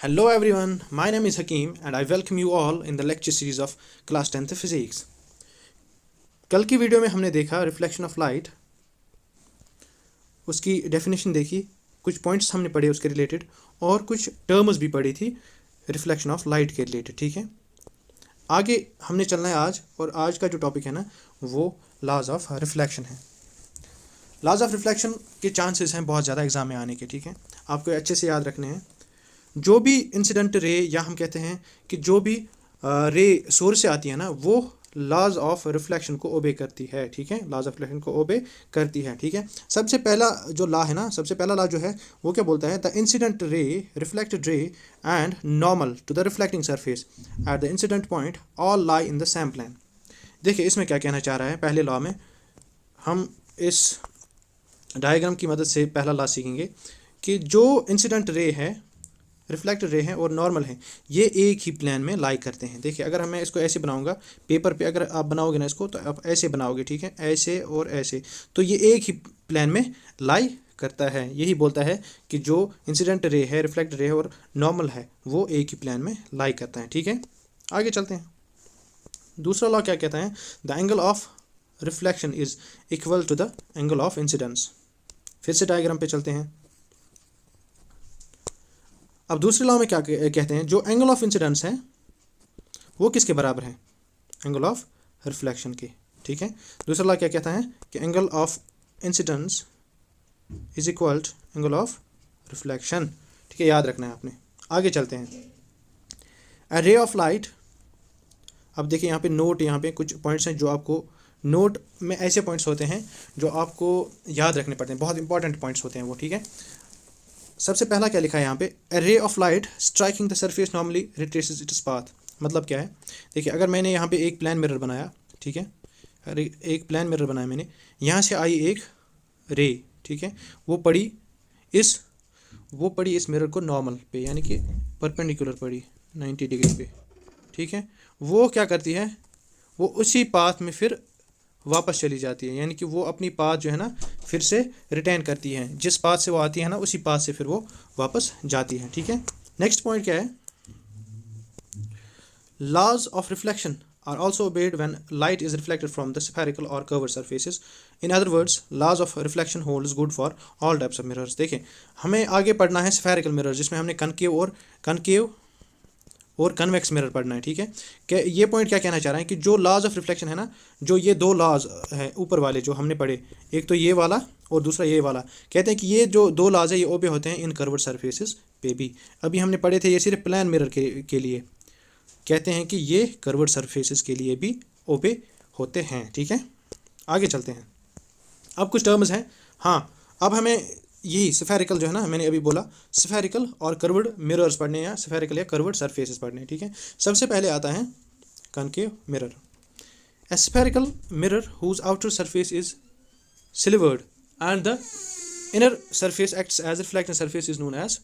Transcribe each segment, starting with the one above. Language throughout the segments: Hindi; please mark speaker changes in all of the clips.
Speaker 1: Hello everyone, my name is Hakeem and I welcome you all in the lecture series of class 10th physics. कल की वीडियो में हमने देखा रिफ्लेक्शन ऑफ लाइट, उसकी डेफिनेशन देखी, कुछ पॉइंट्स हमने पढ़े उसके रिलेटेड और कुछ टर्म्स भी पढ़ी थी रिफ्लेक्शन ऑफ लाइट के रिलेटेड। ठीक है, आगे हमने चलना है आज, और आज का जो टॉपिक है ना वो लॉज ऑफ रिफ्लेक्शन है। लॉज ऑफ रिफ्लेक्शन के चांसेस हैं बहुत ज़्यादा एग्जाम में आने के। ठीक है, आपको अच्छे से याद रखने हैं। जो भी इंसिडेंट रे, या हम कहते हैं कि जो भी रे सोर्स से आती है ना, वो लॉज ऑफ रिफ्लेक्शन को ओबे करती है। ठीक है, लॉज ऑफ रिफ्लेक्शन को ओबे करती है। ठीक है, सबसे पहला जो लॉ है ना, सबसे पहला लॉ जो है वो क्या बोलता है, the incident ray reflected ray and normal to the reflecting surface at the incident point all lie in the same plane. देखिए इसमें क्या कहना चाह रहा है। पहले लॉ में हम इस डायग्राम की मदद से पहला लॉ सीखेंगे कि जो इंसिडेंट रे है, रिफ्लेक्टेड रे हैं और नॉर्मल हैं, ये एक ही प्लेन में लाई करते हैं। देखिए अगर मैं इसको ऐसे बनाऊंगा पेपर पे, अगर आप बनाओगे ना इसको, तो आप ऐसे बनाओगे, ठीक है, ऐसे और ऐसे, तो ये एक ही प्लेन में लाई करता है। यही बोलता है कि जो इंसिडेंट रे है, रिफ्लेक्टेड रे है और नॉर्मल है, वो एक ही प्लेन में लाई करता है। ठीक है, आगे चलते हैं। दूसरा लॉ क्या कहता है, the angle of reflection is equal to the angle of incidence. फिर से डायग्राम पे चलते हैं। अब दूसरे लॉ में क्या कहते हैं, जो एंगल ऑफ इंसिडेंस है वो किसके बराबर है, एंगल ऑफ रिफ्लेक्शन के। ठीक है, दूसरा लॉ क्या कहता है कि angle of incidence is equal to angle of reflection. ठीक है, याद रखना है आपने। आगे चलते हैं। अ रे ऑफ लाइट, अब देखिए यहाँ पे नोट, यहाँ पे कुछ पॉइंट्स हैं जो आपको नोट में, ऐसे पॉइंट्स होते हैं जो आपको याद रखने पड़ते हैं, बहुत इंपॉर्टेंट पॉइंट्स होते हैं वो। ठीक है, सबसे पहला क्या लिखा है यहाँ पे, a ray of light striking the surface normally retraces its path. मतलब क्या है, देखिए अगर मैंने यहाँ पे एक प्लान मिरर बनाया, ठीक है, अरे एक प्लान मिरर बनाया मैंने, यहाँ से आई एक रे, ठीक है, वो पड़ी इस मिरर को नॉर्मल पे, यानी कि परपेंडिकुलर पड़ी 90 डिग्री पे। ठीक है, वो क्या करती है, वो उसी पाथ में फिर वापस चली जाती है, यानी कि वो अपनी पाथ जो है ना फिर से रिटेन करती है, जिस पाथ से वो आती है ना उसी पाथ से फिर वो वापस जाती है। ठीक है, नेक्स्ट पॉइंट क्या है, laws of reflection are also obeyed when light is reflected from the spherical or curved surfaces. In other words, laws of reflection holds good for all types of mirrors. देखें, हमें आगे पढ़ना है स्फेरिकल मिरर, जिसमें हमने कनकेव और कन्वेक्स मिरर पढ़ना है। ठीक है, कि ये पॉइंट क्या कहना चाह रहा है कि जो लॉज ऑफ रिफ्लेक्शन है ना, जो ये दो लॉज है ऊपर वाले जो हमने पढ़े, एक तो ये वाला और दूसरा ये वाला, कहते हैं कि ये जो दो लॉज है ये ओबे होते हैं इन कर्व्ड सरफेसेस पे भी। अभी हमने पढ़े थे ये सिर्फ प्लान मिरर के लिए, कहते हैं कि ये कर्व्ड सरफेसेस के लिए भी ओबे होते हैं। ठीक है, आगे चलते हैं। अब कुछ टर्म्स हैं। हाँ, अब हमें यही स्फेरिकल जो है ना, मैंने अभी बोला स्फेरिकल और कर्व्ड मिरर्स पढ़ने, या स्फेरिकल या कर्व्ड सरफेसेस पढ़ने। ठीक है, सबसे पहले आता है concave mirror. A spherical mirror whose outer surface is silvered and the inner surface acts as reflecting surface is known as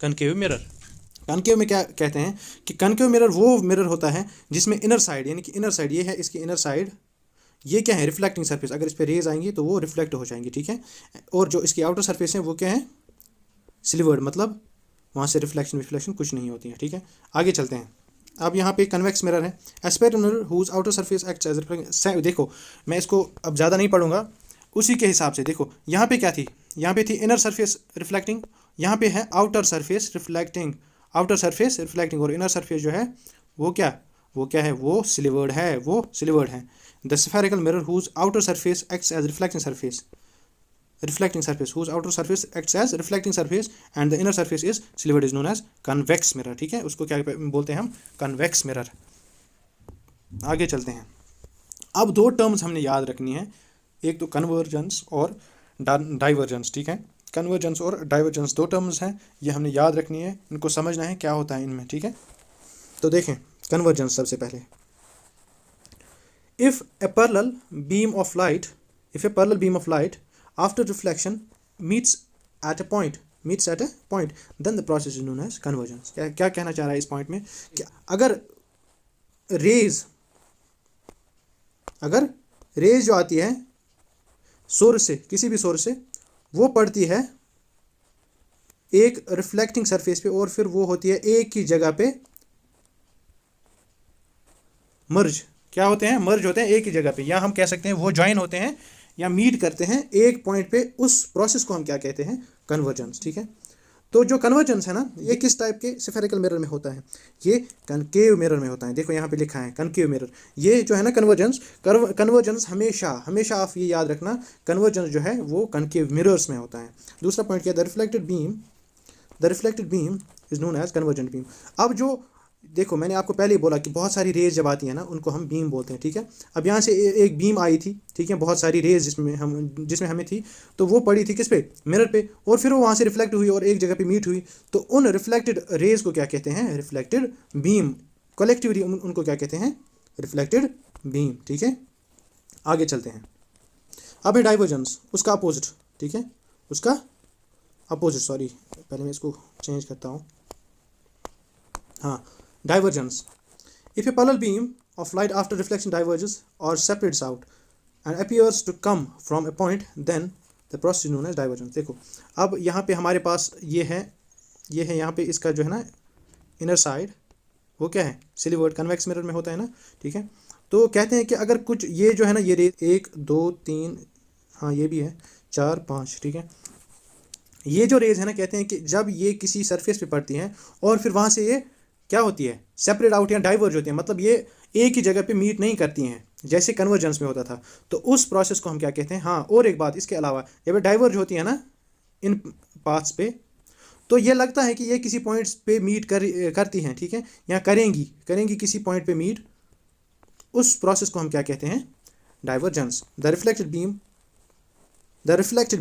Speaker 1: concave mirror. Concave में क्या कहते हैं कि कनकेव मिरर वो मिरर होता है जिसमें इनर साइड, यानी कि इनर साइड ये है, इसकी इनर साइड ये क्या है, रिफ्लेक्टिंग सरफेस, अगर इस पर रेज आएंगी तो वो रिफ्लेक्ट हो जाएंगी। ठीक है, और जो इसकी आउटर सरफेस है वो क्या है, सिल्वर्ड, मतलब वहाँ से रिफ्लेक्शन कुछ नहीं होती है। ठीक है, आगे चलते हैं। अब यहाँ पे कन्वेक्स मिरर है, aspect mirror whose outer surface acts as reflecting. देखो मैं इसको अब ज़्यादा नहीं पढ़ूंगा, उसी के हिसाब से देखो यहाँ पे क्या थी, यहाँ पे थी इनर सरफेस रिफ्लेक्टिंग, यहाँ पे है outer surface reflecting. Outer surface reflecting और इनर सरफेस जो है वो क्या है, वो सिल्वर्ड है। The spherical mirror whose outer surface acts as reflecting surface whose outer surface acts as reflecting surface and the inner surface is silvered is known as convex mirror. ठीक है, उसको क्या बोलते हैं हम, कन्वेक्स मिरर। आगे चलते हैं। अब दो टर्म्स हमने याद रखनी है, एक तो कन्वर्जेंस और डाइवर्जेंस। ठीक है, कन्वर्जेंस और डाइवर्जेंस दो टर्म्स हैं, ये हमने याद रखनी है, इनको समझना है क्या होता है इनमें। ठीक है, तो देखें कन्वर्जेंस सबसे पहले, if a parallel beam of light after reflection meets at a point then the process is known as convergence. क्या कहना चाह रहा है इस पॉइंट में कि अगर रेज जो आती है सोर्स से, किसी भी सोर्स से, वो पड़ती है एक रिफ्लेक्टिंग सरफेस पे और फिर वो होती है एक ही जगह पे मर्ज, क्या होते हैं, मर्ज होते हैं एक ही जगह पे, या हम कह सकते हैं वो ज्वाइन होते हैं या मीट करते हैं एक पॉइंट पे। उस प्रोसेस को हम क्या कहते हैं, कन्वर्जेंस। ठीक है, तो जो कन्वर्जेंस है ना, ये किस टाइप के स्फेरिकल मिरर में होता है, ये कनकेव मिरर में होता है। देखो यहाँ पे लिखा है कनकेव मिरर। ये जो है ना कन्वर्जेंस, कन्वर्जेंस हमेशा हमेशा आप ये याद रखना, कन्वर्जेंस जो है वो कनकेव मिरर्स में होता है। दूसरा पॉइंट क्या है, the reflected beam is known as convergent beam. अब जो देखो मैंने आपको पहले ही बोला कि बहुत सारी रेज जब आती है ना उनको हम बीम बोलते हैं। ठीक है, अब यहाँ से एक बीम आई थी, ठीक है, बहुत सारी रेज जिसमें हमें थी, तो वो पड़ी थी किस पे, मिरर पे, और फिर वो वहाँ से रिफ्लेक्ट हुई और एक जगह पे मीट हुई। तो उन रिफ्लेक्टेड रेज को क्या कहते हैं, रिफ्लेक्टेड बीम। कलेक्टिवली उनको क्या कहते हैं, रिफ्लेक्टेड बीम। ठीक है, आगे चलते हैं। अब है डाइवर्जेंस, उसका अपोजिट। ठीक है, उसका अपोजिट, सॉरी पहले मैं इसको चेंज करता हूँ। हाँ, divergence. If a parallel beam of light after reflection diverges or separates out and appears to come from a point, then the process is known as divergence. देखो अब यहाँ पे हमारे पास ये है यहाँ पे इसका जो है ना इनर साइड, वो क्या है, सिलीवर्ड कन्वेक्स मिरर में होता है ना। ठीक है, तो कहते हैं कि अगर कुछ ये जो है ना ये रे 1 2 3, हाँ ये भी है 4 5, ठीक है, ये जो रेज है ना, कहते हैं कि जब ये किसी सरफेस पे पड़ती हैं और फिर वहाँ से ये क्या होती है, सेपरेट आउट या डाइवर्ज होती है, मतलब ये एक ही जगह पे मीट नहीं करती हैं जैसे कन्वर्जेंस में होता था, तो उस प्रोसेस को हम क्या कहते हैं। हाँ, और एक बात इसके अलावा, जब डाइवर्ज होती है ना इन पाथ्स पे, तो ये लगता है कि ये किसी पॉइंट्स पे मीट करती हैं, ठीक है, या करेंगी किसी पॉइंट पे मीट, उस प्रोसेस को हम क्या कहते हैं, divergence. The reflected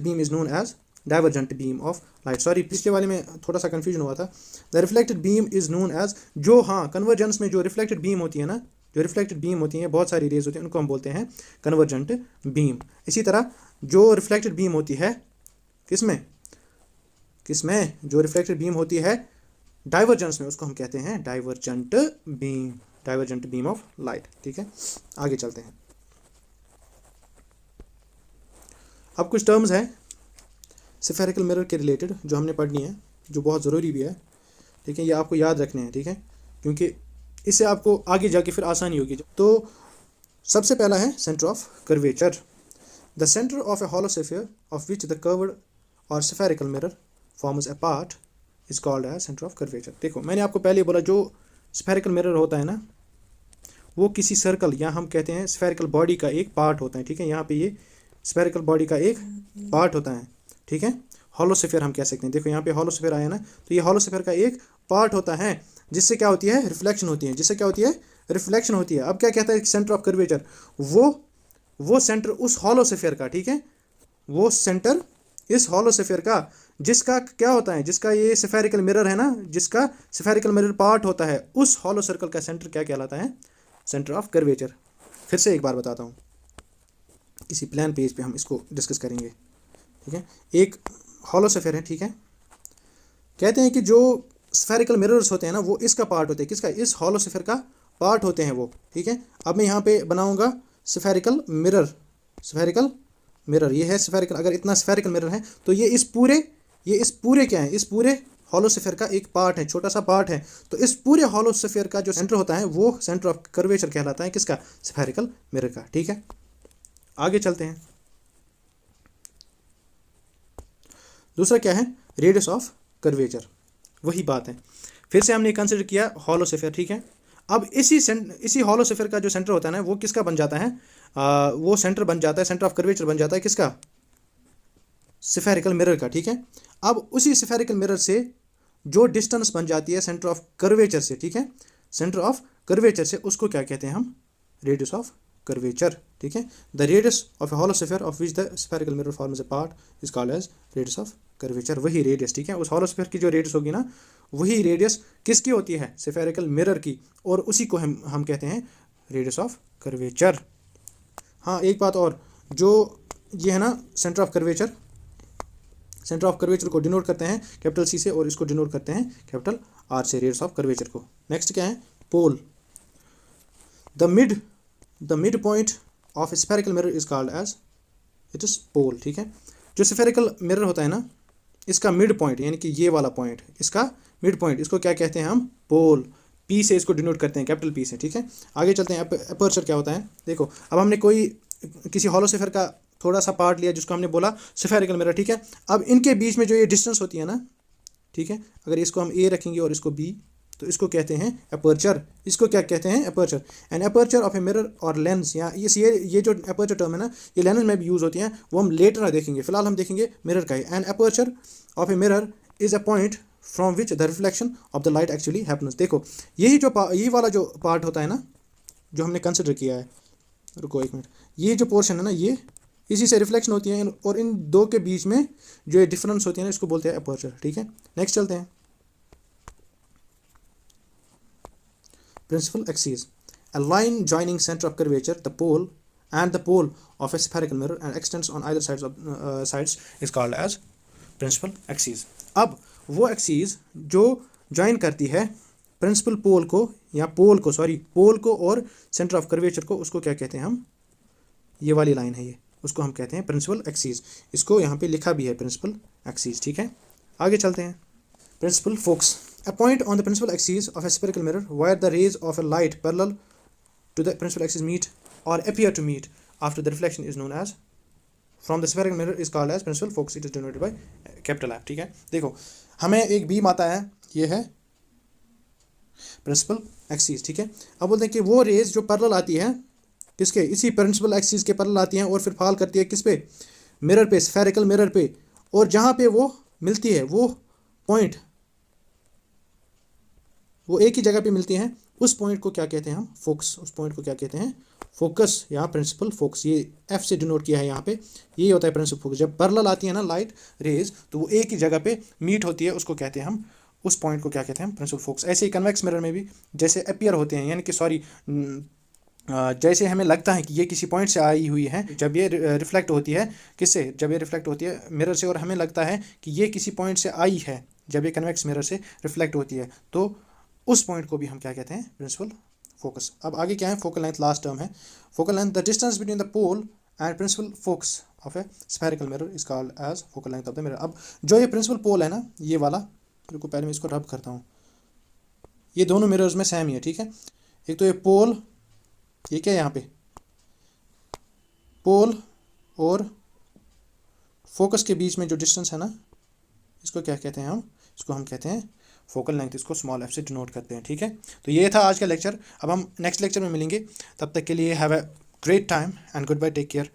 Speaker 1: beam is known as divergent beam of light. Sorry, पिछले वाले में थोड़ा सा कंफ्यूजन हुआ था। The reflected beam is known as, जो हाँ कन्वर्जेंस में जो रिफ्लेक्टेड बीम होती है ना, जो रिफ्लेक्टेड बीम होती है, बहुत सारी रेज होती हैं, उनको हम बोलते हैं कन्वर्जेंट बीम। इसी तरह जो रिफ्लेक्टेड बीम होती है किसमें जो रिफ्लेक्टेड बीम होती है डाइवर्जेंस में, उसको हम कहते हैं डाइवर्जेंट बीम ऑफ लाइट। ठीक है, आगे चलते हैं। अब कुछ टर्म्स हैं स्फेरिकल मिरर के रिलेटेड जो हमने पढ़नी है, जो बहुत ज़रूरी भी है। ठीक है, ये आपको याद रखने हैं। ठीक है, क्योंकि इससे आपको आगे जाके फिर आसानी होगी। तो सबसे पहला है centre of curvature. The centre of a hollow sphere of which the curved or spherical mirror forms a part is called as centre of curvature. देखो मैंने आपको पहले बोला, जो स्फेरिकल मिरर होता है ना, वो किसी सर्कल या हम कहते हैं स्फेरिकल बॉडी का एक पार्ट होता है। ठीक है, यहाँ पे ये स्फेरिकल बॉडी का एक पार्ट होता है। ठीक है, हॉलो स्फीयर हम कह सकते हैं। देखो यहाँ पे हॉलो स्फीयर आया ना, तो ये हॉलो स्फीयर का एक पार्ट होता है जिससे क्या होती है, रिफ्लेक्शन होती है। अब क्या कहता है सेंटर ऑफ कर्वेचर, वो सेंटर उस हॉलो स्फीयर का, ठीक है, वो सेंटर इस हॉलो स्फीयर का जिसका क्या होता है, जिसका ये स्फेरिकल मिरर है ना, जिसका स्फेरिकल मिरर पार्ट होता है, उस हॉलो सर्कल का सेंटर क्या कहलाता है, सेंटर ऑफ कर्वेचर। फिर से एक बार बताता हूँ, किसी प्लान पेज पे हम इसको डिस्कस करेंगे। ठीक है, एक हॉलो स्फीयर है, ठीक है, कहते हैं कि जो स्फेरिकल मिरर्स होते हैं ना, वो इसका पार्ट होते हैं, किसका, इस हॉलो स्फीयर का पार्ट होते हैं वो। ठीक है, अब मैं यहाँ पे बनाऊंगा स्फेरिकल मिरर, ये है स्फेरिकल, अगर इतना स्फेरिकल मिरर है तो ये इस पूरे क्या है, इस पूरे हॉलो स्फीयर का एक पार्ट है, छोटा सा पार्ट है। तो इस पूरे हॉलो स्फीयर का जो सेंटर होता है वो सेंटर ऑफ कर्वेचर कहलाता है, किसका, स्फेरिकल मिरर का। ठीक है, आगे चलते हैं। दूसरा क्या है, रेडियस ऑफ कर्वेचर। वही बात है, फिर से हमने कंसिडर किया हॉलो स्फीयर। ठीक है, अब इसी हॉलो स्फीयर का जो सेंटर होता है ना, वो किसका बन जाता है, वो सेंटर बन जाता है, सेंटर ऑफ कर्वेचर बन जाता है किसका, स्फेरिकल मिरर का। ठीक है, अब उसी स्फेरिकल मिरर से जो डिस्टेंस बन जाती है सेंटर ऑफ कर्वेचर से, ठीक है, सेंटर ऑफ कर्वेचर से, उसको क्या कहते हैं हम, रेडियस ऑफ कर्वेचर। ठीक है, the radius of a hollow sphere of which the spherical mirror forms a part is called as radius of curvature. वही रेडियस, ठीक है, उस हॉलो स्फीयर की जो रेडियस होगी ना, वही रेडियस किसकी होती है, स्फेरिकल मिरर की, और उसी को हम कहते हैं रेडियस ऑफ कर्वेचर। हाँ, एक बात और, जो ये है ना सेंटर ऑफ कर्वेचर को डिनोट करते हैं कैपिटल सी से, और इसको डिनोट करते हैं कैपिटल आर से, रेडियस ऑफ कर्वेचर को। नेक्स्ट क्या है, pole. The mid point of spherical mirror is called as it is pole. ठीक है, जो स्फेरिकल मिरर होता है ना, इसका मिड पॉइंट यानी कि ये वाला पॉइंट, इसका मिड पॉइंट, इसको क्या कहते हैं हम, पोल। पी से इसको डिनोट करते हैं, कैपिटल पी से, ठीक है। आगे चलते हैं। अपर्चर क्या होता है, देखो अब हमने कोई किसी हॉलो स्फीयर का थोड़ा सा पार्ट लिया जिसको हमने बोला स्फेरिकल मिरर, ठीक है। अब इनके बीच में जो ये डिस्टेंस होती है ना, ठीक है, अगर इसको हम ए रखेंगे और इसको बी, तो इसको कहते हैं अपर्चर। इसको क्या कहते हैं, aperture. And aperture of a mirror और लेंस, या ये जो अपर्चर टर्म है ना, ये लेंस में भी यूज़ होती हैं, वो हम लेटर देखेंगे, फिलहाल हम देखेंगे मिरर का ही। And aperture of a mirror is a point from which the reflection of the light actually happens. देखो यही वाला जो पार्ट होता है ना, जो हमने कंसिडर किया है, रुको एक मिनट, ये जो पोर्शन है ना, ये इसी से रिफ्लेक्शन होती है, और इन दो के बीच में जो ये डिफरेंस होती है ना, इसको बोलते हैं अपर्चर, ठीक है। नेक्स्ट चलते हैं। Principal axis, a line joining center of curvature, the pole and the pole of a spherical mirror and extends on either sides is called as principal axis। अब वो एक्सीज जो ज्वाइन करती है प्रिंसिपल पोल को, या पोल को और सेंटर ऑफ कर्वेचर को, उसको क्या कहते हैं हम, ये वाली लाइन है ये, उसको हम कहते हैं प्रिंसिपल एक्सीज। इसको यहाँ पे लिखा भी है प्रिंसिपल एक्सीज, ठीक है। आगे चलते हैं। Principal focus, a point on the principal axis of a spherical mirror where the rays of a light parallel to the principal axis meet or appear to meet after the reflection is known as from the spherical mirror is called as principal focus। it is denoted by capital F, ठीक है। देखो हमें एक बीम आता है, ये है प्रिंसिपल एक्सिस, ठीक है। अब बोलते हैं कि वो रेज जो पैरेलल आती है किसके, इसी प्रिंसिपल एक्सिस के पैरेलल आती हैं और फिर फॉल करती है किस पे, मिरर पे, स्फेरिकल मिरर पे, और जहाँ पे वो मिलती है वो पॉइंट, वो एक ही जगह पे मिलती हैं, उस पॉइंट को क्या कहते हैं हम, फोकस। उस पॉइंट को क्या कहते हैं, फोकस, या प्रिंसिपल फोकस। ये एफ से डिनोट किया है यहाँ पे, ये होता है प्रिंसिपल फोकस। जब पैरेलल आती है ना लाइट रेज, तो वो एक ही जगह पे मीट होती है, उसको कहते हैं हम, उस पॉइंट को क्या कहते हैं, प्रिंसिपल फोकस। ऐसे ही कन्वेक्स मिरर में भी जैसे अपीयर होते हैं, यानी कि जैसे हमें लगता है कि ये किसी पॉइंट से आई हुई है, जब ये रिफ्लेक्ट होती है किससे, जब ये रिफ्लेक्ट होती है मिरर से, और हमें लगता है कि ये किसी पॉइंट से आई है, जब ये कन्वेक्स मिरर से रिफ्लेक्ट होती है, तो उस पॉइंट को भी हम क्या कहते हैं, प्रिंसिपल फोकस। अब आगे क्या है, फोकल लेंथ, लास्ट टर्म है। Focal length, the distance between the pole and principal focus of a spherical mirror is called as focal length of the mirror. अब जो ये प्रिंसिपल पोल है ना, ये वाला, रुको पहले मैं इसको रब करता हूँ, ये दोनों मिरर्स में सेम ही है, ठीक है। एक तो ये पोल, ये क्या है यहाँ पे, पोल और फोकस के बीच में जो डिस्टेंस है ना, इसको क्या कहते हैं हम, इसको हम कहते हैं फोकल लेंथ, इसको स्मॉल एफ से डिनोट करते हैं, ठीक है। तो ये था आज का लेक्चर। अब हम नेक्स्ट लेक्चर में मिलेंगे, तब तक के लिए have a great time and good bye, take care.